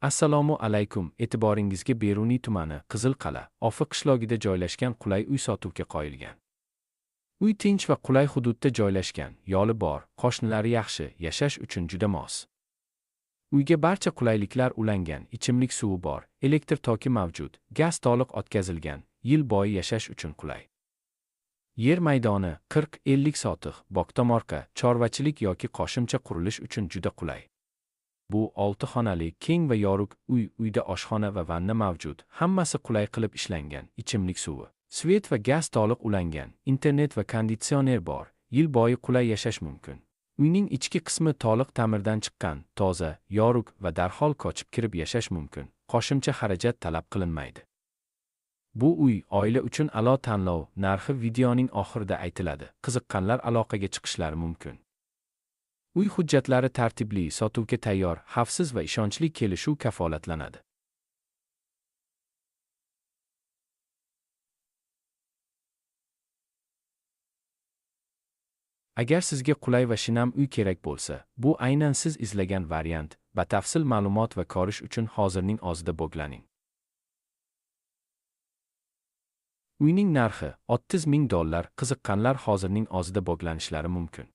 Assalomu alaykum. E'tiboringizga Beruniy tumani Qizilqal'a, Ofi qishlog'ida joylashgan qulay uy sotuvga qo'yilgan. Uy tinch va qulay hududda joylashgan, yo'li bor, qo'shnilari yaxshi, yashash uchun juda mos. Uyga barcha qulayliklar ulangan, ichimlik suvi bor, elektr toki mavjud, gaz to'liq o'tkazilgan, yil bo'yi yashash uchun qulay. Yer maydoni 40-50 sotix, bog'tomorqa, chorvachilik yoki qo'shimcha qurilish uchun juda qulay. Bu 6 xonali, keng va yorug' uy, uyda oshxona va vanna mavjud. Hammasi qulay qilib ishlangan. Ichimlik suvi, svet va gaz to'liq ulangan, internet va konditsioner bor. Yil bo'yi qulay yashash mumkin. Uyning ichki qismi to'liq ta'mirdan chiqqan, toza, yorug' va darhol ko'chib kirib yashash mumkin. Qo'shimcha xarajat talab qilinmaydi. Bu uy oila uchun a'lo tanlov. Narxi videoning oxirida aytiladi. Qiziqqanlar aloqaga chiqishlari mumkin. Uy hujjatlari tartibli, sotuvga tayyor, xavfsiz va ishonchli kelishuv kafolatlanadi. Agar sizga qulay va shinam uy kerak bo'lsa, bu aynan siz izlagan variant. Batafsil ma'lumot va ko'rish uchun hozirning o'zida bog'laning. Uyning narxi $30,000. Qiziqqanlar hozirning o'zida bog'lanishlari mumkin.